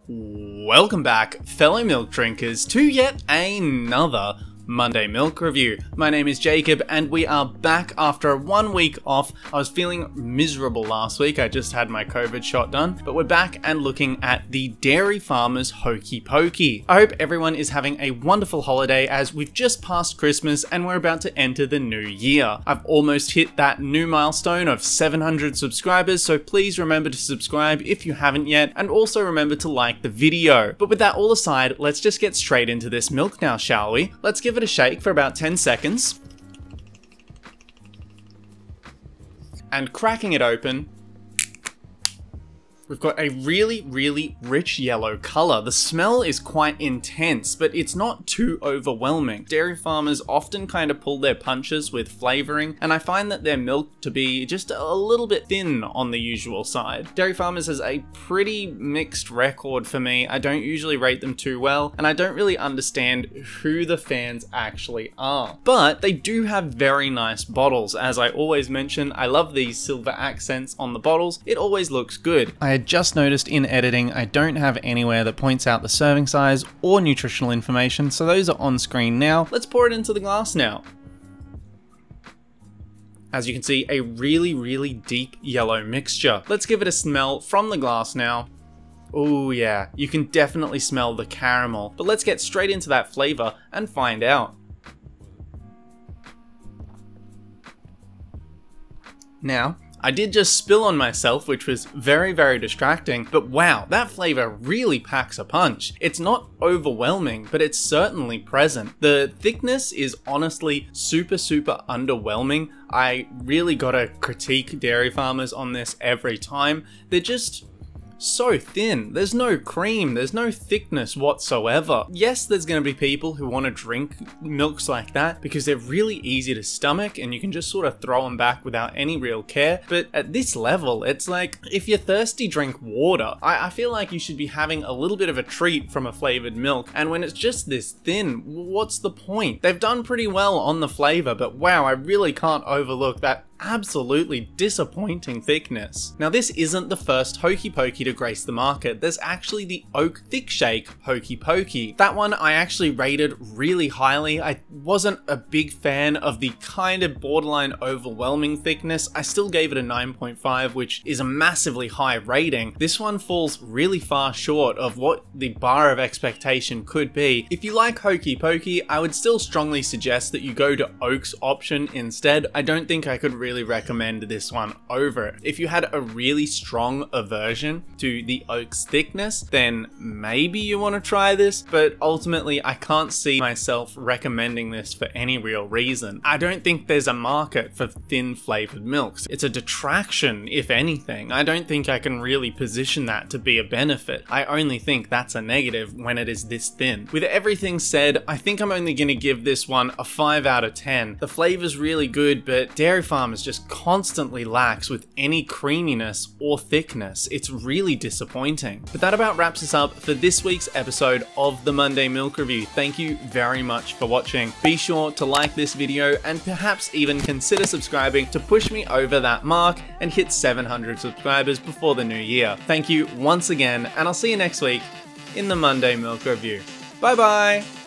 Welcome back, fellow milk drinkers, to yet another Monday Milk Review. My name is Jacob and we are back after 1 week off. I was feeling miserable last week, I just had my COVID shot done, but we're back and looking at the Dairy Farmers Hokey Pokey. I hope everyone is having a wonderful holiday as we've just passed Christmas and we're about to enter the new year. I've almost hit that new milestone of 700 subscribers, so please remember to subscribe if you haven't yet, and also remember to like the video. But with that all aside, let's just get straight into this milk now, shall we? Let's give it a shake for about 10 seconds. And cracking it open, we've got a really rich yellow color. The smell is quite intense, but it's not too overwhelming. Dairy farmers often kind of pull their punches with flavoring, and I find that their milk to be just a little bit thin on the usual side. Dairy Farmers has a pretty mixed record for me. I don't usually rate them too well, and I don't really understand who the fans actually are. But they do have very nice bottles. As I always mention, I love these silver accents on the bottles. It always looks good. I had just noticed in editing I don't have anywhere that points out the serving size or nutritional information, so those are on screen now. Let's pour it into the glass now. As you can see, a really deep yellow mixture. Let's give it a smell from the glass now. Oh yeah, you can definitely smell the caramel, but let's get straight into that flavor and find out. Now, I did just spill on myself, which was very distracting, but wow, that flavor really packs a punch. It's not overwhelming, but it's certainly present. The thickness is honestly super underwhelming. I really gotta critique Dairy Farmers on this every time. They're just so thin. There's no cream, there's no thickness whatsoever. Yes, there's going to be people who want to drink milks like that because they're really easy to stomach and you can just sort of throw them back without any real care, but at this level, it's like, if you're thirsty, drink water. I feel like you should be having a little bit of a treat from a flavored milk, and when it's just this thin, what's the point? They've done pretty well on the flavor, but wow, I really can't overlook that absolutely disappointing thickness. Now, this isn't the first Hokey Pokey to grace the market. There's actually the OAK Thickshake Hokey Pokey. That one I actually rated really highly. I wasn't a big fan of the kind of borderline overwhelming thickness. I still gave it a 9.5, which is a massively high rating. This one falls really far short of what the bar of expectation could be. If you like Hokey Pokey, I would still strongly suggest that you go to OAK's option instead. I don't think I could really recommend this one over it. If you had a really strong aversion to the OAK's thickness, then maybe you want to try this, but ultimately I can't see myself recommending this for any real reason. I don't think there's a market for thin flavored milks. It's a detraction, if anything. I don't think I can really position that to be a benefit. I only think that's a negative when it is this thin. With everything said, I think I'm only going to give this one a 5 out of 10. The flavor's really good, but Dairy Farmers just constantly lacks with any creaminess or thickness. It's really disappointing. But that about wraps us up for this week's episode of the Monday Milk Review. Thank you very much for watching. Be sure to like this video and perhaps even consider subscribing to push me over that mark and hit 700 subscribers before the new year. Thank you once again, and I'll see you next week in the Monday Milk Review. Bye bye!